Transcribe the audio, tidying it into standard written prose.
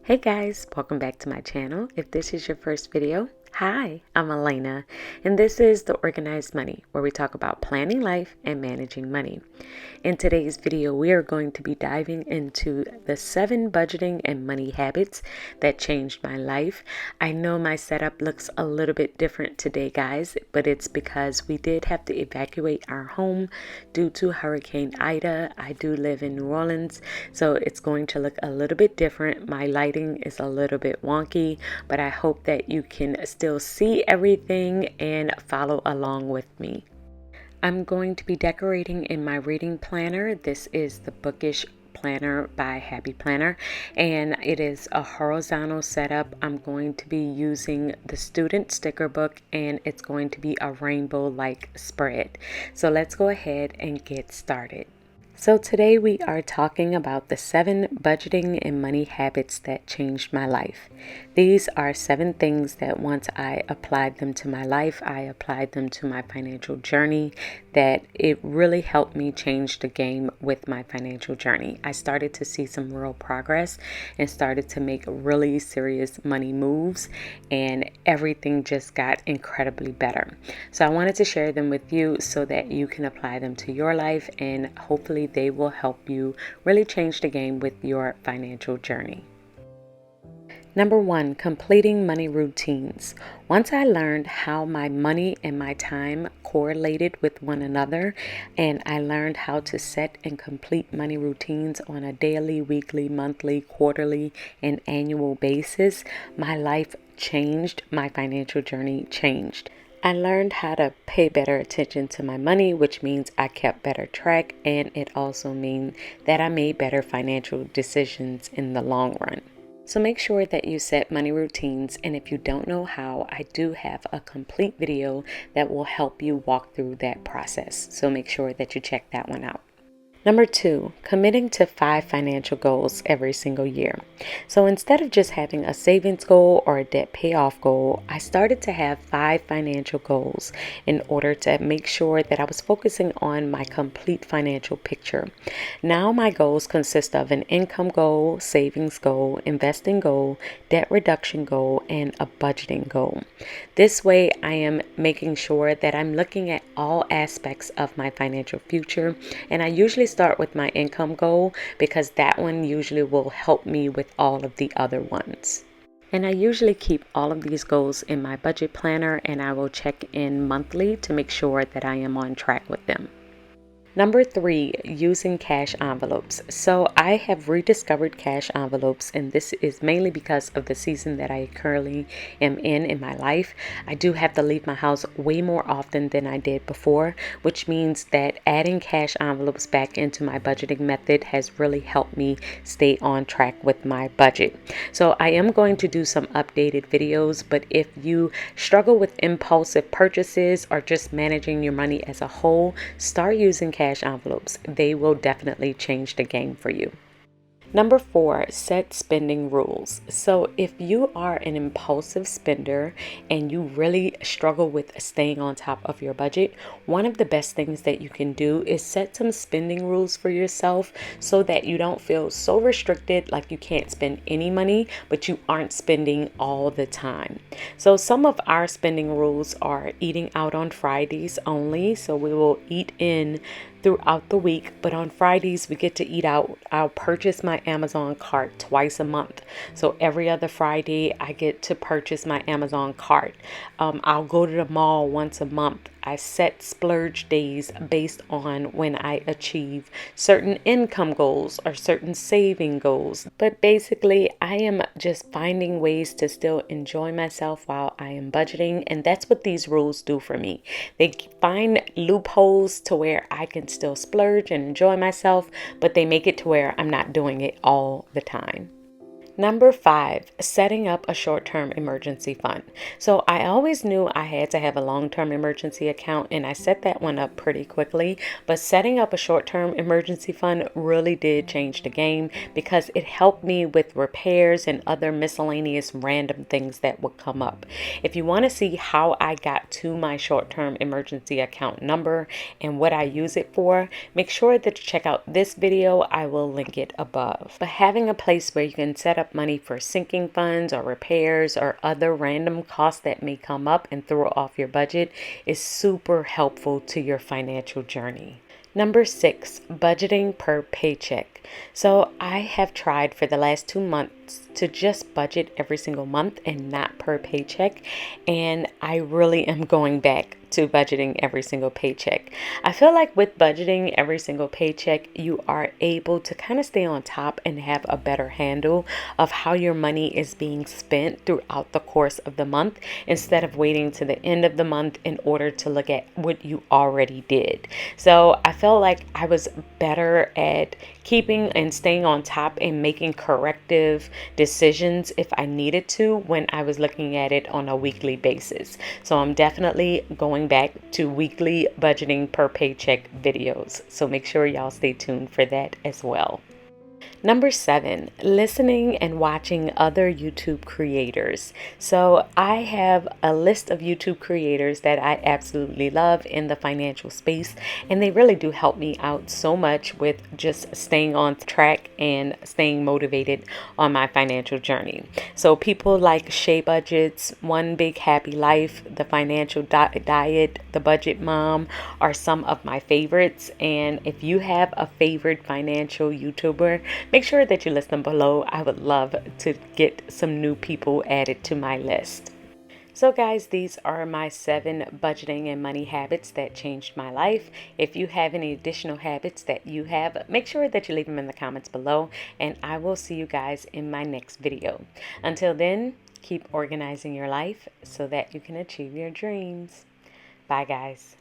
Hey guys, welcome back to my channel. If this is your first video, hi, I'm Alaina, and this is The Organized Money, where we talk about planning life and managing money. In today's video, we are going to be diving into the 7 budgeting and money habits that changed my life. I know my setup looks a little bit different today, guys, but it's because we did have to evacuate our home due to Hurricane Ida. I do live in New Orleans, so it's going to look a little bit different. My lighting is a little bit wonky, but I hope that you can still see everything and follow along with me. I'm going to be decorating in my reading planner. This is the Bookish Planner by Happy Planner, and it is a horizontal setup. I'm going to be using the student sticker book, and it's going to be a rainbow-like spread. So let's go ahead and get started. So today we are talking about the 7 budgeting and money habits that changed my life. These are 7 things that once I applied them to my life, I applied them to my financial journey, that it really helped me change the game with my financial journey. I started to see some real progress and started to make really serious money moves, and everything just got incredibly better. So I wanted to share them with you so that you can apply them to your life, and hopefully they will help you really change the game with your financial journey. Number 1, completing money routines. Once I learned how my money and my time correlated with one another, and I learned how to set and complete money routines on a daily, weekly, monthly, quarterly, and annual basis, my life changed, my financial journey changed. I learned how to pay better attention to my money, which means I kept better track, and it also means that I made better financial decisions in the long run. So make sure that you set money routines, and if you don't know how, I do have a complete video that will help you walk through that process. So make sure that you check that one out. Number 2, committing to 5 financial goals every single year. So instead of just having a savings goal or a debt payoff goal, I started to have 5 financial goals in order to make sure that I was focusing on my complete financial picture. Now my goals consist of an income goal, savings goal, investing goal, debt reduction goal, and a budgeting goal. This way I am making sure that I'm looking at all aspects of my financial future, and I usually start with my income goal because that one usually will help me with all of the other ones. And I usually keep all of these goals in my budget planner, and I will check in monthly to make sure that I am on track with them. Number 3, using cash envelopes. So I have rediscovered cash envelopes, and this is mainly because of the season that I currently am in my life. I do have to leave my house way more often than I did before, which means that adding cash envelopes back into my budgeting method has really helped me stay on track with my budget. So I am going to do some updated videos, but if you struggle with impulsive purchases or just managing your money as a whole, start using cash envelopes. They will definitely change the game for you. Number 4, set spending rules. So if you are an impulsive spender and you really struggle with staying on top of your budget, one of the best things that you can do is set some spending rules for yourself so that you don't feel so restricted, like you can't spend any money, but you aren't spending all the time. So some of our spending rules are eating out on Fridays only. So we will eat in throughout the week, but on Fridays we get to eat out. I'll purchase my Amazon cart twice a month. So every other Friday I get to purchase my Amazon cart. I'll go to the mall once a month. I set splurge days based on when I achieve certain income goals or certain saving goals. But basically, I am just finding ways to still enjoy myself while I am budgeting. And that's what these rules do for me. They find loopholes to where I can still splurge and enjoy myself, but they make it to where I'm not doing it all the time. Number 5, setting up a short-term emergency fund. So I always knew I had to have a long-term emergency account, and I set that one up pretty quickly. But setting up a short-term emergency fund really did change the game because it helped me with repairs and other miscellaneous random things that would come up. If you want to see how I got to my short-term emergency account number and what I use it for, make sure that you check out this video. I will link it above. But having a place where you can set up up money for sinking funds or repairs or other random costs that may come up and throw off your budget is super helpful to your financial journey. Number 6, budgeting per paycheck. So I have tried for the last 2 months to just budget every single month and not per paycheck. And I really am going back to budgeting every single paycheck. I feel like with budgeting every single paycheck, you are able to kind of stay on top and have a better handle of how your money is being spent throughout the course of the month instead of waiting to the end of the month in order to look at what you already did. So I felt like I was better at keeping and staying on top and making corrective decisions if I needed to when I was looking at it on a weekly basis. So I'm definitely going back to weekly budgeting per paycheck videos. So make sure y'all stay tuned for that as well. Number 7, listening and watching other YouTube creators. So I have a list of YouTube creators that I absolutely love in the financial space, and they really do help me out so much with just staying on track and staying motivated on my financial journey. So people like Shea Budgets, One Big Happy Life, The Financial Diet, The Budget Mom are some of my favorites. And if you have a favorite financial YouTuber, make sure that you list them below. I would love to get some new people added to my list. So guys, these are my 7 budgeting and money habits that changed my life. If you have any additional habits that you have, make sure that you leave them in the comments below, and I will see you guys in my next video. Until then, keep organizing your life so that you can achieve your dreams. Bye guys.